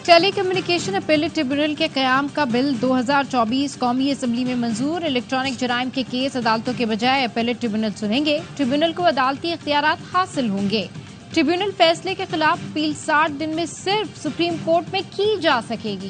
ٹیلی communication appellate tribunal کے قیام کا بل 2024 قومی اسمبلی میں منظور۔ الیکٹرانک جرائم کے کیس عدالتوں کے بجائے اپیلیٹ ٹریبیونل سنیں گے۔ ٹریبیونل کو عدالتی اختیارات حاصل ہوں گے۔ ٹریبیونل فیصلے کے خلاف اپیل 60 دن میں صرف سپریم کورٹ میں کی جا سکے گی۔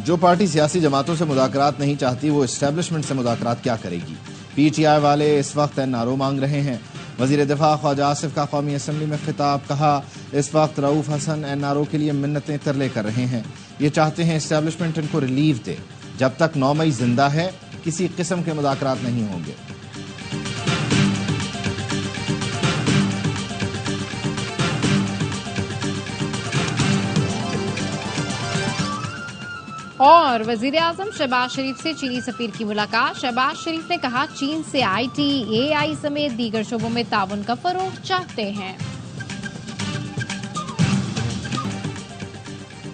جو پارٹی سیاسی جماعتوں سے مذاکرات نہیں چاہتی وہ اسٹیبلشمنٹ سے مذاکرات کیا کرے گی؟ پی ٹی آئی والے اس وقت NRO مانگ رہے ہیں۔ وزیر دفاع خواجہ آصف کا قومی اسمبلی میں خطاب، کہا اس وقت رؤوف حسن NRO کے لیے منتیں ترلے کر رہے ہیں۔ یہ چاہتے ہیں اسٹیبلشمنٹ ان کو ریلیف دے۔ جب تک 9 مئی زندہ ہے کسی قسم کے مذاکرات نہیں ہوں گے۔ اور وزیر اعظم شہباز شریف سے چینی سفیر کی ملاقات۔ شہباز شریف نے کہا چین سے IT، AI سمیت دیگر شعبوں میں تعاون کا فروغ چاہتے ہیں۔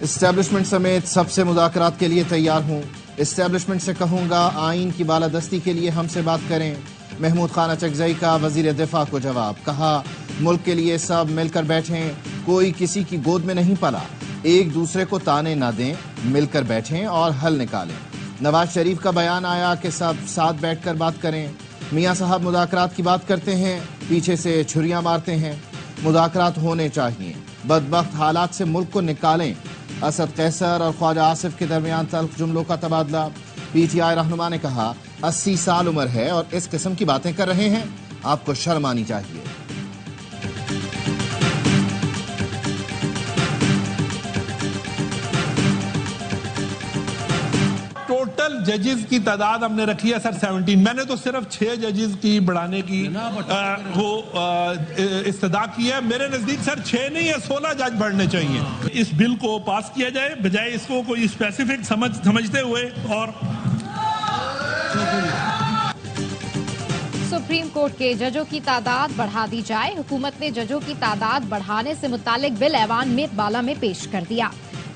اسٹیبلشمنٹ سمیت سب سے مذاکرات کے لیے تیار ہوں۔ اسٹیبلشمنٹ سے کہوں گا آئین کی بالادستی کے لیے ہم سے بات کریں۔ محمود خان اچکزئی کا وزیر دفاع کو جواب، کہا ملک کے لیے سب مل کر بیٹھیں، کوئی کسی کی گود میں نہیں پلا، ایک دوسرے کو تانے نہ دیں، مل کر بیٹھیں اور حل نکالیں۔ نواز شریف کا بیان آیا کہ سب ساتھ بیٹھ کر بات کریں۔ میاں صاحب مذاکرات کی بات کرتے ہیں، پیچھے سے چھریاں مارتے ہیں۔ مذاکرات ہونے چاہیے، بدبخت حالات سے ملک کو نکالیں۔ اسد قیصر اور خواجہ آصف کے درمیان تلخ جملوں کا تبادلہ۔ PTI رہنما نے کہا 80 سال عمر ہے اور اس قسم کی باتیں کر رہے ہیں، آپ کو شرم آنی چاہیے۔ ٹوٹل ججز کی تعداد ہم نے رکھی ہے سر 17۔ میں نے تو صرف 6 ججز کی بڑھانے کی وہ استدعا کی ہے۔ میرے نزدیک سر 6 نہیں ہے 16 جج بڑھنے چاہیے۔ اس بل کو پاس کیا جائے بجائے اس کو کوئی اسپیسیفک سمجھتے ہوئے۔ اور سپریم کورٹ کے ججوں کی تعداد بڑھا دی جائے۔ حکومت نے ججوں کی تعداد بڑھانے سے متعلق بل ایوان میں بالا میں پیش کر دیا۔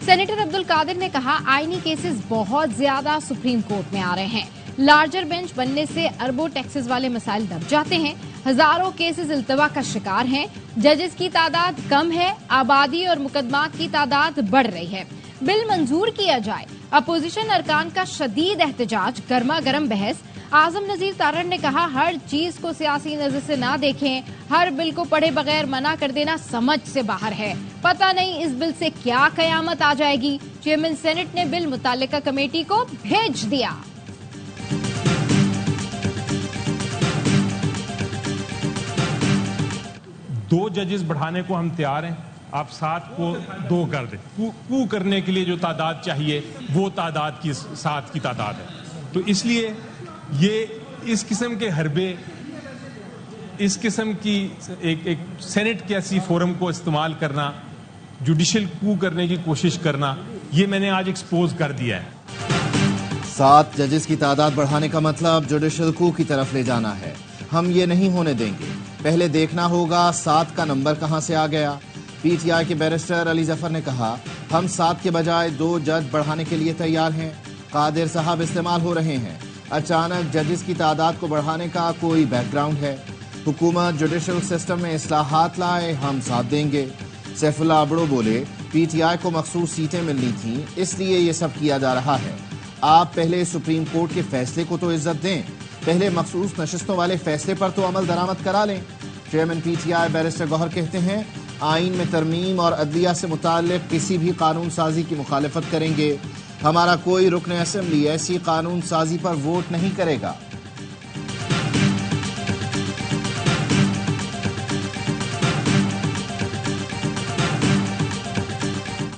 سینیٹر عبدالقادر نے کہا آئینی کیسز بہت زیادہ سپریم کورٹ میں آ رہے ہیں۔ لارجر بینچ بننے سے اربوں ٹیکسز والے مسائل دب جاتے ہیں۔ ہزاروں کیسز التوا کا شکار ہیں۔ ججز کی تعداد کم ہے، آبادی اور مقدمات کی تعداد بڑھ رہی ہے۔ بل منظور کیا جائے۔ اپوزیشن ارکان کا شدید احتجاج، گرما گرم بحث۔ اعظم نذیر تارڑ نے کہا ہر چیز کو سیاسی نظر سے نہ دیکھیں، ہر بل کو پڑھے بغیر منع کر دینا سمجھ سے باہر ہے۔ پتہ نہیں اس بل سے کیا قیامت آ جائے گی۔ چیئرمین سینٹ نے بل متعلقہ کمیٹی کو بھیج دیا۔ دو ججز بڑھانے کو ہم تیار ہیں، آپ 7 کو 2 کر دیں۔ کو کرنے کے لیے جو تعداد چاہیے وہ تعداد کی 7 کی تعداد ہے۔ تو اس لیے یہ اس قسم کے حربے، اس قسم کی ایک سینٹ کے ایسی فورم کو استعمال کرنا، جوڈیشل کو کرنے کی کوشش کرنا، یہ میں نے آج ایکسپوز کر دیا ہے۔ 7 ججز کی تعداد بڑھانے کا مطلب جوڈیشل کو کی طرف لے جانا ہے۔ ہم یہ نہیں ہونے دیں گے۔ پہلے دیکھنا ہوگا 7 کا نمبر کہاں سے آ گیا۔ PTI کے بیرسٹر علی ظفر نے کہا ہم 7 کے بجائے 2 جج بڑھانے کے لیے تیار ہیں۔ قادر صاحب استعمال ہو رہے ہیں۔ اچانک ججز کی تعداد کو بڑھانے کا کوئی بیک گراؤنڈ ہے؟ حکومت جوڈیشل سسٹم میں اصلاحات لائے، ہم ساتھ دیں گے۔ سیف اللہ ابڑو بولے PTI کو مخصوص سیٹیں ملنی تھیں، اس لیے یہ سب کیا جا رہا ہے۔ آپ پہلے سپریم کورٹ کے فیصلے کو تو عزت دیں، پہلے مخصوص نشستوں والے فیصلے پر تو عمل درآمد کرا لیں۔ چیئرمین PTI بیرسٹر گوہر کہتے ہیں آئین میں ترمیم اور عدلیہ سے متعلق کسی بھی قانون سازی کی مخالفت کریں گے۔ ہمارا کوئی رکن اسمبلی ایسی قانون سازی پر ووٹ نہیں کرے گا۔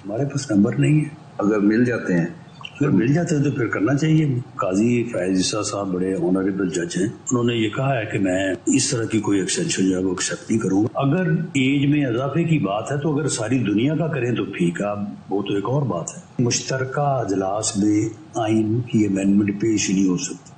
ہمارے پاس نمبر نہیں ہے، اگر مل جاتے ہیں تو پھر کرنا چاہیے۔ قاضی فیاض عیسیٰ صاحب بڑے آنریبل جج ہیں، انہوں نے یہ کہا ہے کہ میں اس طرح کی کوئی ایکسٹینشن جو ہے وہ ایکسیپٹ نہیں کروں گا۔ اگر ایج میں اضافے کی بات ہے تو اگر ساری دنیا کا کریں تو ٹھیک ہے، وہ تو ایک اور بات ہے۔ مشترکہ اجلاس میں آئین کی امینڈمنٹ پیش نہیں ہو سکتی۔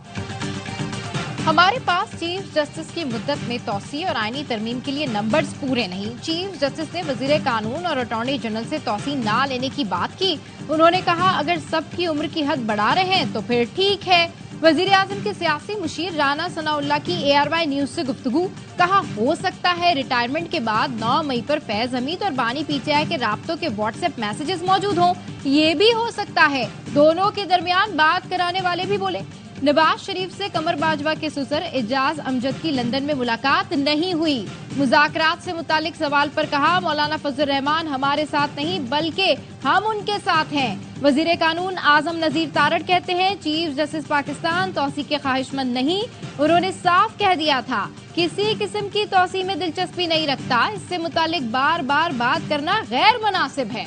ہمارے پاس چیف جسٹس کی مدت میں توسیع اور آئینی ترمیم کے لیے نمبرز پورے نہیں۔ چیف جسٹس نے وزیر قانون اور اٹارنی جنرل سے توسیع نہ لینے کی بات کی۔ انہوں نے کہا اگر سب کی عمر کی حد بڑھا رہے ہیں تو پھر ٹھیک ہے۔ وزیر اعظم کے سیاسی مشیر رانا ثناء اللہ کی ARY نیوز سے گفتگو، کہا ہو سکتا ہے ریٹائرمنٹ کے بعد 9 مئی پر فیض حمید اور بانی PTI کے رابطوں کے واٹس ایپ میسیجز موجود ہوں، یہ بھی ہو سکتا ہے۔ دونوں کے درمیان بات کرانے والے بھی بولے۔ نواز شریف سے قمر باجوہ کے سسر اعجاز امجد کی لندن میں ملاقات نہیں ہوئی۔ مذاکرات سے متعلق سوال پر کہا مولانا فضل الرحمان ہمارے ساتھ نہیں بلکہ ہم ان کے ساتھ ہیں۔ وزیر قانون اعظم نذیر تارڑ کہتے ہیں چیف جسٹس پاکستان توسیع کے خواہش مند نہیں، انہوں نے صاف کہہ دیا تھا کسی قسم کی توسیع میں دلچسپی نہیں رکھتا، اس سے متعلق بار بار بات کرنا غیر مناسب ہے۔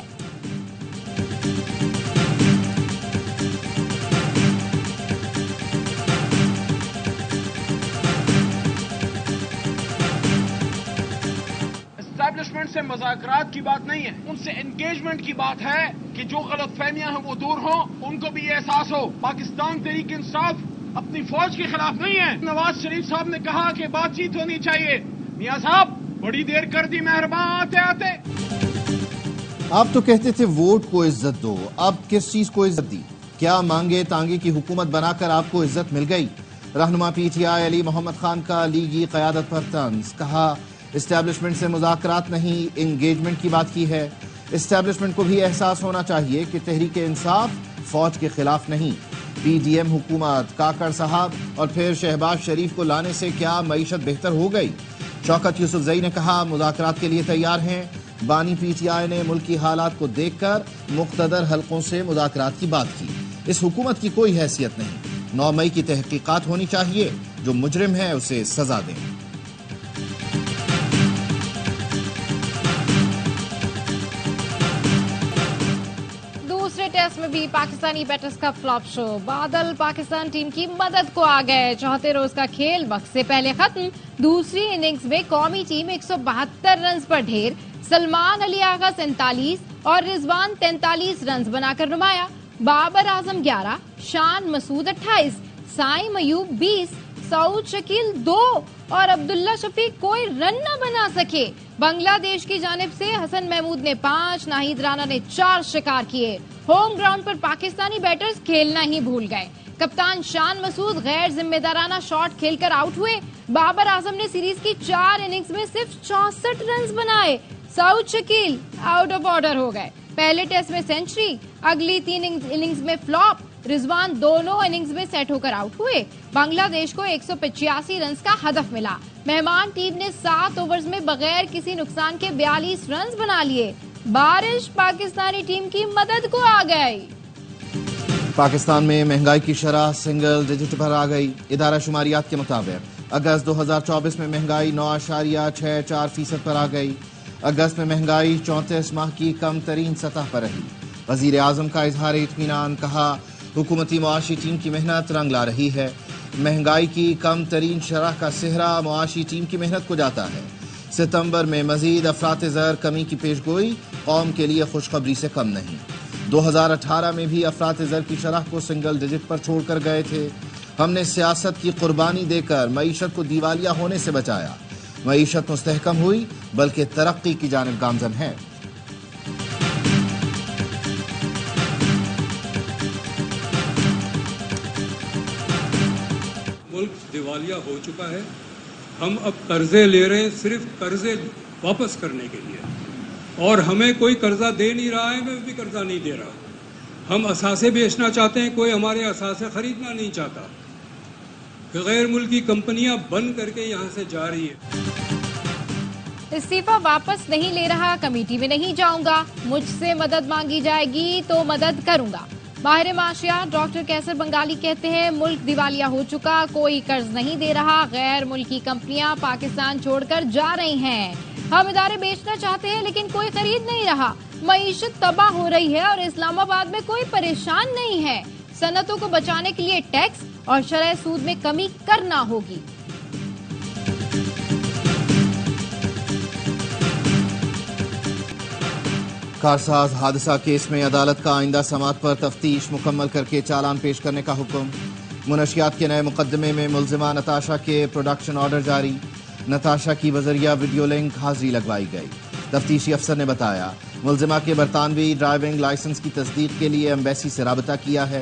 اسٹیبلشمنٹ سے مذاکرات کی بات نہیں ہے، ان سے انگیجمنٹ کی بات ہے کہ جو غلط فہمیاں ہیں وہ دور ہوں، ان کو بھی یہ احساس ہو پاکستان تحریک انصاف اپنی فوج کے خلاف نہیں ہے۔ نواز شریف صاحب نے کہا کہ بات چیت ہونی چاہیے، میاں صاحب بڑی دیر کر دی مہربان آتے آتے۔ آپ تو کہتے تھے ووٹ کو عزت دو، اب کس چیز کو عزت دی؟ کیا مانگے تانگے کی حکومت بنا کر آپ کو عزت مل گئی؟ رہنما PTI علی محمد خان کا لیگی قیادت پر طنز، کہا اسٹیبلشمنٹ سے مذاکرات نہیں انگیجمنٹ کی بات کی ہے۔ اسٹیبلشمنٹ کو بھی احساس ہونا چاہیے کہ تحریک انصاف فوج کے خلاف نہیں۔ PDM حکومت کاکڑ صاحب اور پھر شہباز شریف کو لانے سے کیا معیشت بہتر ہو گئی؟ شوکت یوسفزئی نے کہا مذاکرات کے لیے تیار ہیں۔ بانی PTI نے ملکی حالات کو دیکھ کر مقتدر حلقوں سے مذاکرات کی بات کی۔ اس حکومت کی کوئی حیثیت نہیں، 9 مئی کی تحقیقات ہونی چاہیے، جو مجرم ہے اسے سزا دیں۔ دوسرے ٹیسٹ میں بھی پاکستانی بیٹرز کا فلاپ شو، بادل پاکستان ٹیم کی مدد کو آ گئے، چوتھے روز کا کھیل وقت سے پہلے ختم۔ دوسری اننگز میں قومی ٹیم 172 رنز پر ڈھیر، سلمان علی آغا 47 اور رضوان 43 رنز بنا کر نمایاں، بابر اعظم 11، شان مسعود 28، سائم ایوب 20، سعود شکیل 2 اور عبداللہ شفیق کوئی رن نہ بنا سکے۔ بنگلہ دیش کی جانب سے حسن محمود نے 5، ناہید رانا نے 4 شکار کیے۔ ہوم گراؤنڈ پر پاکستانی بیٹرز کھیلنا ہی بھول گئے، کپتان شان مسعود غیر ذمہ دارانہ شاٹ کھیل کر آؤٹ ہوئے۔ بابر اعظم نے سیریز کی 4 اننگز میں صرف 64 رنز بنائے۔ سعود شکیل آؤٹ آف آرڈر ہو گئے، پہلے ٹیسٹ میں سینچری، اگلی 3 اننگز میں فلاپ۔ رضوان دونوں اننگز میں سیٹ ہو کر آؤٹ ہوئے۔ بنگلہ دیش کو 185 رنز کا ہدف ملا، مہمان ٹیم نے 7 اوورز میں بغیر کسی نقصان کے 42 رنز بنا لیے۔ بارش پاکستانی ٹیم کی مدد کو آ گئی۔ پاکستان میں مہنگائی کی شرح سنگل ڈیجٹ پر آ گئی۔ ادارہ شماریات کے مطابق اگست 2024 میں مہنگائی 9.64% پر آ گئی۔ اگست میں مہنگائی 34 ماہ کی کم ترین سطح پر رہی۔ وزیر اعظم کا اظہار اطمینان، کہا حکومتی معاشی ٹیم کی محنت رنگ لا رہی ہے۔ مہنگائی کی کم ترین شرح کا سہرا معاشی ٹیم کی محنت کو جاتا ہے۔ ستمبر میں مزید افراط زر کمی کی پیشگوئی قوم کے لیے خوشخبری سے کم نہیں۔ 2018 میں بھی افراط زر کی شرح کو سنگل ڈیجٹ پر چھوڑ کر گئے تھے۔ ہم نے سیاست کی قربانی دے کر معیشت کو دیوالیہ ہونے سے بچایا۔ معیشت مستحکم ہوئی بلکہ ترقی کی جانب گامزن ہے۔ ملک دیوالیہ ہو چکا ہے، ہم اب قرضے لے رہے ہیں صرف قرضے واپس کرنے کے لیے، اور ہمیں کوئی قرضہ دے نہیں رہا ہے، میں بھی قرضہ نہیں دے رہا۔ ہم اثاثے بیچنا چاہتے ہیں، کوئی ہمارے اثاثے خریدنا نہیں چاہتا۔ غیر ملکی کمپنیاں بند کر کے یہاں سے جا رہی ہے۔ استعفیٰ واپس نہیں لے رہا، کمیٹی میں نہیں جاؤں گا، مجھ سے مدد مانگی جائے گی تو مدد کروں گا۔ ماہر معاشیات ڈاکٹر کیسر بنگالی کہتے ہیں ملک دیوالیہ ہو چکا، کوئی قرض نہیں دے رہا، غیر ملکی کمپنیاں پاکستان چھوڑ کر جا رہی ہیں۔ ہم ادارے بیچنا چاہتے ہیں لیکن کوئی خرید نہیں رہا، معیشت تباہ ہو رہی ہے اور اسلام آباد میں کوئی پریشان نہیں ہے۔ صنعتوں کو بچانے کے لیے ٹیکس اور شرح سود میں کمی کرنا ہوگی۔ کارساز حادثہ کیس میں عدالت کا آئندہ سماعت پر تفتیش مکمل کر کے چالان پیش کرنے کا حکم۔ منشیات کے نئے مقدمے میں ملزمہ نتاشا کے پروڈکشن آرڈر جاری، نتاشا کی بذریعہ ویڈیو لنک حاضری لگوائی گئی۔ تفتیشی افسر نے بتایا ملزمہ کے برطانوی ڈرائیونگ لائسنس کی تصدیق کے لیے ایمبیسی سے رابطہ کیا ہے۔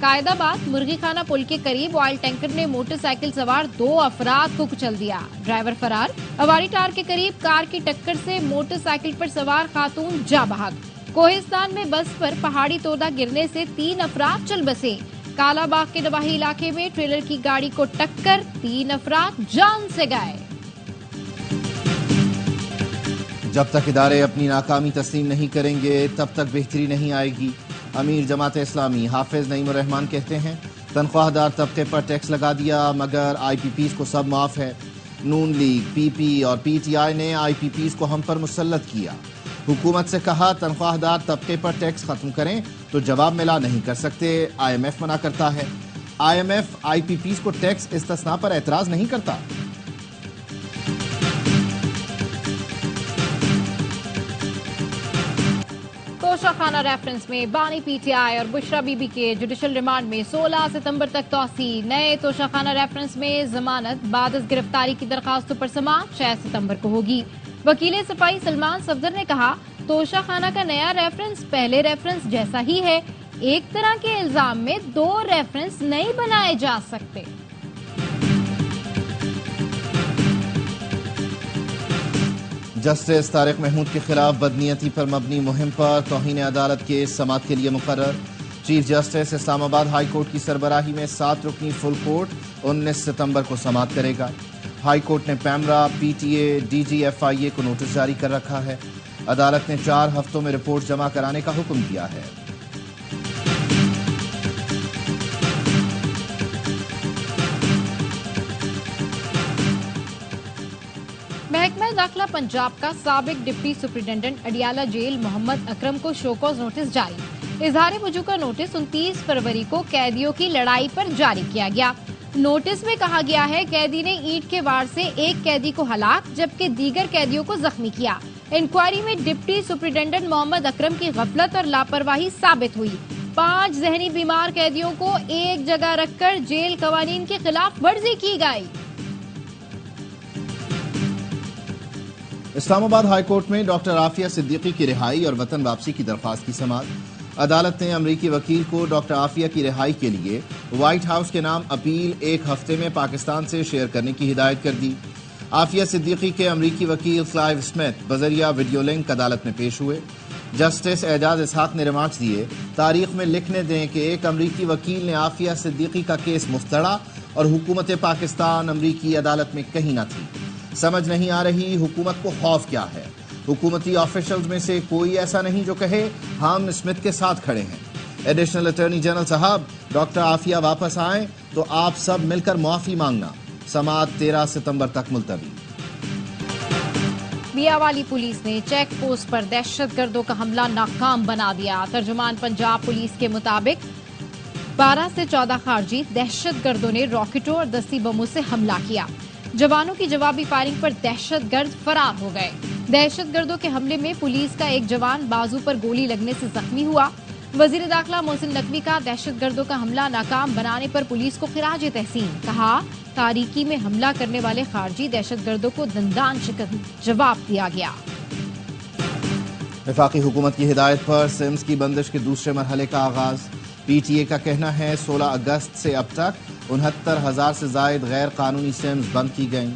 قائد آباد مرغی خانہ پل کے قریب آئل ٹینکر نے موٹر سائیکل سوار 2 افراد کو کچل دیا، ڈرائیور فرار۔ اواری ٹار کے قریب کار کی ٹکر سے موٹر سائیکل پر سوار خاتون جاں بحق۔ کوہستان میں بس پر پہاڑی تودا گرنے سے 3 افراد چل بسے۔ کالا باغ کے نواحی علاقے میں ٹریلر کی گاڑی کو ٹکر، 3 افراد جان سے گئے۔ جب تک ادارے اپنی ناکامی تسلیم نہیں کریں گے تب تک بہتری نہیں آئے گی۔ امیر جماعت اسلامی حافظ نعیم الرحمان کہتے ہیں تنخواہ دار طبقے پر ٹیکس لگا دیا مگر آئی پی پیز کو سب معاف ہے۔ نون لیگ، پی پی اور پی ٹی آئی نے آئی پی پیز کو ہم پر مسلط کیا۔ حکومت سے کہا تنخواہ دار طبقے پر ٹیکس ختم کریں تو جواب ملا نہیں کر سکتے، آئی ایم ایف منع کرتا ہے۔ I M F I P Ps کو ٹیکس استثناء پر اعتراض نہیں کرتا۔ توشہ خانہ ریفرنس میں بانی پی ٹی آئی اور بشرا بی بی کے جوڈیشل ریمانڈ میں 16 ستمبر تک توسیع۔ نئے توشہ خانہ ریفرنس میں ضمانت بعد از گرفتاری کی درخواستوں پر سماعت 6 ستمبر کو ہوگی۔ وکیل صفائی سلمان صفدر نے کہا توشہ خانہ کا نیا ریفرنس پہلے ریفرنس جیسا ہی ہے، ایک طرح کے الزام میں 2 ریفرنس نہیں بنائے جا سکتے۔ جسٹس طارق محمود کے خلاف بدنیتی پر مبنی مہم پر توہین عدالت کیس سماعت کے لیے مقرر۔ چیف جسٹس اسلام آباد ہائی کورٹ کی سربراہی میں 7 رکنی فل کورٹ 19 ستمبر کو سماعت کرے گا۔ ہائی کورٹ نے PEMRA, P T A, D G F I A کو نوٹس جاری کر رکھا ہے۔ عدالت نے 4 ہفتوں میں رپورٹ جمع کرانے کا حکم دیا ہے۔ محکمہ داخلہ پنجاب کا سابق ڈپٹی سپرنٹینڈنٹ اڈیالہ جیل محمد اکرم کو شوکاز نوٹس جاری۔ اظہار وجوہ کا نوٹس 29 فروری کو قیدیوں کی لڑائی پر جاری کیا گیا۔ نوٹس میں کہا گیا ہے قیدی نے اینٹ کے وار سے ایک قیدی کو ہلاک جبکہ دیگر قیدیوں کو زخمی کیا۔ انکوائری میں ڈپٹی سپرنٹینڈنٹ محمد اکرم کی غفلت اور لاپرواہی ثابت ہوئی۔ 5 ذہنی بیمار قیدیوں کو ایک جگہ رکھ کر جیل قوانین کی خلاف ورزی کی گئی۔ اسلام آباد ہائی کورٹ میں ڈاکٹر عافیہ صدیقی کی رہائی اور وطن واپسی کی درخواست کی سماعت۔ عدالت نے امریکی وکیل کو ڈاکٹر عافیہ کی رہائی کے لیے وائٹ ہاؤس کے نام اپیل 1 ہفتے میں پاکستان سے شیئر کرنے کی ہدایت کر دی۔ عافیہ صدیقی کے امریکی وکیل کلائیو اسمتھ بذریعہ ویڈیو لنک عدالت میں پیش ہوئے۔ جسٹس اعجاز اسحاق نے ریمارکس دیے تاریخ میں لکھنے دیں کہ ایک امریکی وکیل نے عافیہ صدیقی کا کیس مفترا اور حکومت پاکستان امریکی عدالت میں کہیں نہ تھی۔ سمجھ نہیں آ رہی حکومت کو خوف کیا ہے۔ حکومتی آفیشلز میں سے کوئی ایسا نہیں جو کہے ہم اسمتھ کے ساتھ کھڑے ہیں۔ ایڈیشنل اٹارنی جنرل صاحب ڈاکٹر عافیہ واپس آئیں تو آپ سب مل کر معافی مانگنا۔ سماعت 13 ستمبر تک ملتوی۔ بیاوالی پولیس نے چیک پوسٹ پر دہشت گردوں کا حملہ ناکام بنا دیا۔ ترجمان پنجاب پولیس کے مطابق 12 سے 14 خارجی دہشت گردوں نے راکٹوں اور دستی بموں سے حملہ کیا۔ جوانوں کی جوابی فائرنگ پر دہشت گرد فرار ہو گئے۔ دہشت گردوں کے حملے میں پولیس کا ایک جوان بازو پر گولی لگنے سے زخمی ہوا۔ وزیر داخلہ محسن نقوی کا دہشت گردوں کا حملہ ناکام بنانے پر پولیس کو خراج تحسین، کہا تاریکی میں حملہ کرنے والے خارجی دہشت گردوں کو دندان شکن جواب دیا گیا۔ وفاقی حکومت کی ہدایت پر سمز کی بندش کے دوسرے مرحلے کا آغاز۔ پی ٹی اے کا کہنا ہے 16 اگست سے اب تک 69,000 سے زائد غیر قانونی سمز بند کی گئیں۔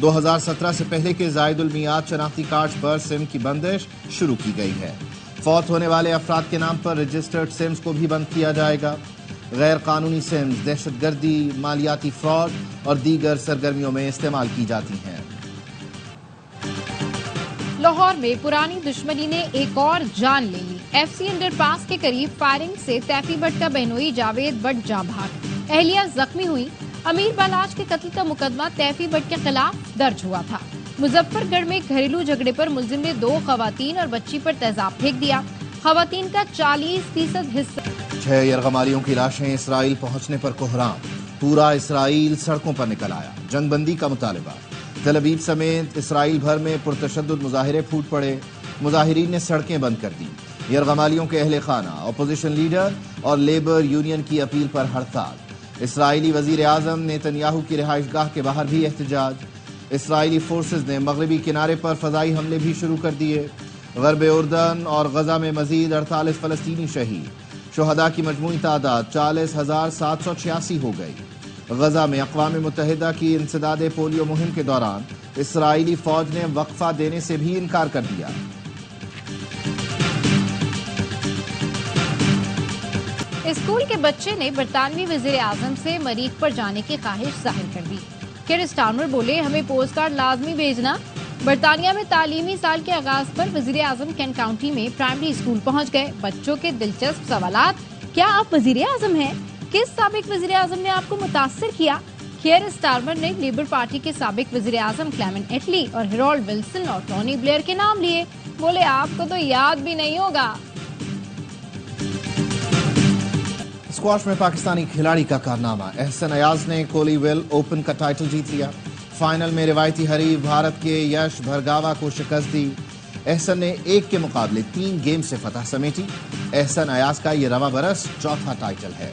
2017 سے پہلے کے زائد المیعاد شناختی کارڈز پر سم کی بندش شروع کی گئی ہے۔ فوت ہونے والے افراد کے نام پر رجسٹرڈ سمز کو بھی بند کیا جائے گا۔ غیر قانونی سمز دہشت گردی، مالیاتی فراڈ اور دیگر سرگرمیوں میں استعمال کی جاتی ہیں۔ لاہور میں پرانی دشمنی نے ایک اور جان لے لی۔ ایف سی انڈر پاس کے قریب فائرنگ سے تیفی بٹ کا بہنوئی جاوید بٹ جاں بحق، اہلیہ زخمی ہوئی۔ امیر بالاج کے قتل کا مقدمہ تیفی بٹ کے خلاف درج ہوا تھا۔ مظفر گڑھ میں گھریلو جھگڑے پر ملزم نے 2 خواتین اور بچی پر تیزاب پھینک دیا۔ خواتین کا 40% حصہ 6 یرغمالیوں کی لاشیں اسرائیل پہنچنے پر کوہرام، پورا اسرائیل سڑکوں پر نکل آیا۔ جنگ بندی کا مطالبہ۔ تل ابیب سمیت اسرائیل بھر میں پرتشدد مظاہرے پھوٹ پڑے، مظاہرین نے سڑکیں بند کر دی۔ یرغمالیوں کے اہل خانہ، اپوزیشن لیڈر اور لیبر یونین کی اپیل پر ہڑتال۔ اسرائیلی وزیر اعظم نیتن یاہو کی رہائش گاہ کے باہر بھی احتجاج۔ اسرائیلی فورسز نے مغربی کنارے پر فضائی حملے بھی شروع کر دیے۔ غرب اردن اور غزہ میں مزید 48 فلسطینی شہید۔ شہداء کی مجموعی تعداد 40,786 ہو گئی۔ غزہ میں اقوام متحدہ کی انسداد پولیو مہم کے دوران اسرائیلی فوج نے وقفہ دینے سے بھی انکار کر دیا۔ اسکول کے بچے نے برطانوی وزیر اعظم سے مریخ پر جانے کی خواہش ظاہر کر دی۔ کیئر سٹارمر بولے ہمیں پوسٹ کارڈ لازمی بھیجنا۔ برطانیہ میں تعلیمی سال کے آغاز پر وزیر اعظم کینٹ کاؤنٹی میں پرائمری اسکول پہنچ گئے۔ بچوں کے دلچسپ سوالات: کیا آپ وزیر اعظم ہیں؟ کس سابق وزیر اعظم نے آپ کو متاثر کیا؟ کیئر سٹارمر نے لیبر پارٹی کے سابق وزیر اعظم کلیمنٹ ایٹلی اور ہیرالڈ ولسن اور ٹونی بلیئر کے نام لیے۔ بولے آپ کو تو یاد بھی نہیں ہوگا۔ اسکواش میں پاکستانی کھلاڑی کا کارنامہ، احسن ایاز نے کولی ویل اوپن کا ٹائٹل جیت لیا۔ فائنل میں روایتی حریف بھارت کے یش بھرگاوا کو شکست دی۔ احسن نے 1 کے مقابلے 3 گیم سے فتح سمیٹی۔ احسن ایاز کا یہ رواں برس چوتھا ٹائٹل ہے۔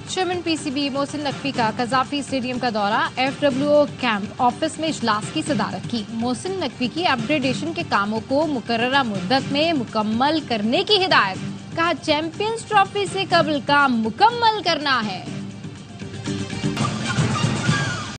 Chairman P C B Mohsin Naqvi کا قذافی اسٹیڈیم کا دورہ، FWO کیمپ آفس میں اجلاس کی صدارت کی۔ محسن نقوی کی اپ گریڈیشن کے کاموں کو مقررہ مدت میں مکمل کرنے کی ہدایت، کہا چیمپئنز ٹرافی سے قبل کام مکمل کرنا ہے۔